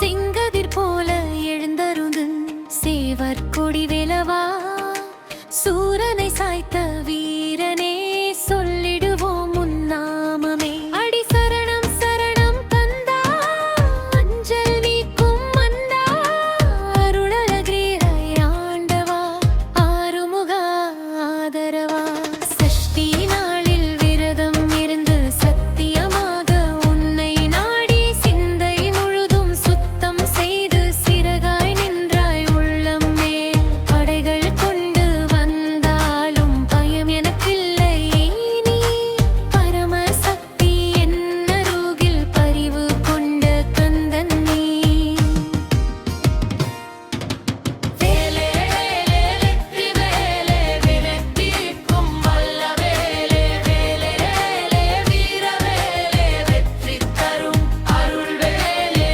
சிங்கதிர் போல எழுந்தருந்து சேவர் கொடி வேலவா சூரனை சாய்த்த வீரனே சொல்லிடுவோம் முன்னாமமே. அடி சரணம் சரணம் கந்தா அஞ்சல் நீக்கும் மந்தா அருளழகே ஆண்டவா ஆறுமுக ஆதரவா. சஷ்டி நாளில் விரதம் இருந்து சத்தியமாக உன்னை நாடி சிந்தை முழுதும் சுத்தம் செய்து சிறகாய் நின்றாய் உள்ளம் மேல் படைகள் கொண்டு வந்தாலும் பயம் எனக்கில்லை நீ பரமசக்தி என்னருகில் பரிவு கொண்ட கந்தன் நீ. வேலே வேலே வெற்றி வேலே விரட்டிக்கும் வல்ல வேலே வேலே வேலே வீர வேலே வெற்றி தரும் அருள் வேலே.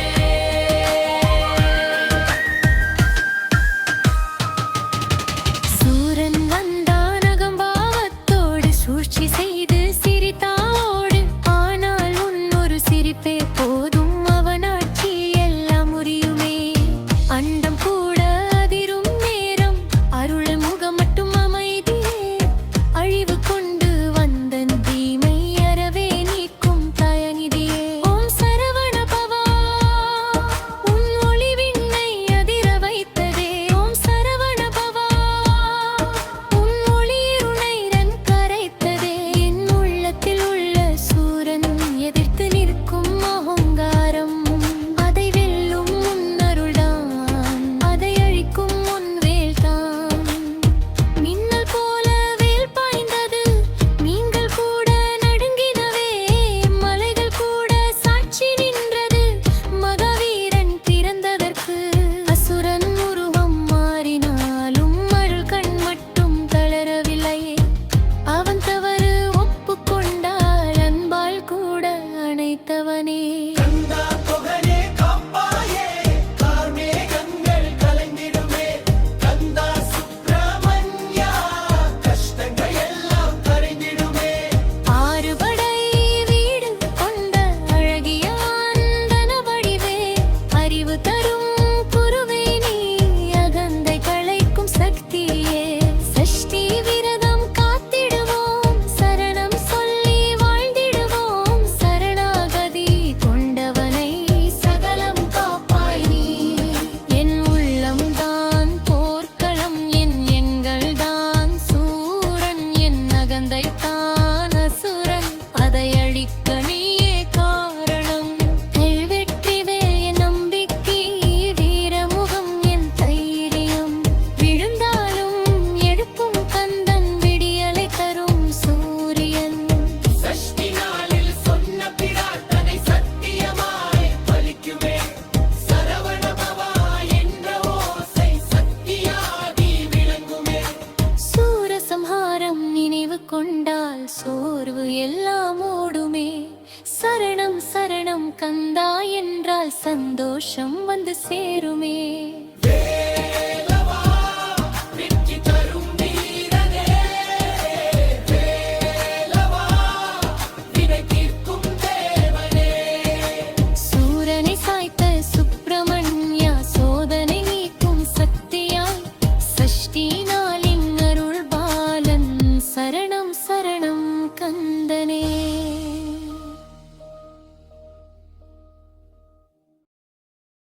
சூரன் வந்தான் அகம்பாவத்தோடு சூழ்ச்சி செய்து சிரித்தாவோடு ஆனால் உன்னொரு சிரிப்பே போதும் அவனாட்சி எல்லாம் முறியுமே. அண்டம் கூட அதிரும் நேரம் அருள் முகம் மட்டும் அமைதியே அழிவு கொண்டு வந்தன் தீமை அறவே நீக்கும் தயநிதியே. ஓம் சரவண பவா உன் ஒளிவிண்ணை அதிர வைத்ததே. ஓம் சரவண பவா உன் ஒளிருணை ரன் கரைத்ததே. என் உள்ளத்தில் உள்ள சூரன் எதிர்த்து நிற்கும் அகங்காரம் அதை வெல்லும் உன் அருள்தான் அதை அழிக்கும் உன் வேல்தான். மின்னல் போல வேல் பாய்ந்தது மீன்கள் கூட நடுங்கினவே மலைகள் கூட சாட்சி நின்றது மகாவீரன் பிறந்ததற்கு. அசுரன் உருவம் மாறினாலும் அருள் கண் மட்டும் தளரவில்லையே. அவன் தவறு ஒப்புக்கொண்டால் அன்பால் கூட அணைத்தவனே. கந்தா புகழே காப்பாயே கார்மேகங்கள் கலைந்திடுமே. கந்தா சுப்பிரமணியா கஷ்டங்கள் எல்லாம் கரைந்திடுமே. ஆறுபடை வீடு கொண்ட அழகிய அந்தன வடிவே அறிவு தரும் குருவே நீ அகந்தை களைக்கும் சக்தியே. சஷ்டி விரதம் காத்திடுவோம் சரணம் சொல்லி வாழ்ந்திடுவோம். சரணாகதி கொண்டவனை சகலம் காப்பாய் நீ. என் உள்ளம்தான் போர்க்களம் என் எங்கள் தான் சூரன் என் அகந்தை தான் அசுரன் அதை அழிக்க நீயே காரணம். வெற்றிவே என் நம்பிக்கை வீரமுகம் என் தைரியம் விழுந்தாலும் எழுப்பும் கந்தன் விடியலை தரும் சூரியன். சஷ்டி நாளில் சொன்ன பிரார்த்தனை சத்தியமாய் பலிக்குமே. சரவண பவா என்ற ஓசை சக்தியாகி விளங்குமே. சூரசம்ஹாரம் நினைவு கொண்டால் சோர்வு எல்லாம் ஓடுமே. சரணம் சரணம் கந்தா என்றால் சந்தோஷம் வந்து சேருமே. வேல்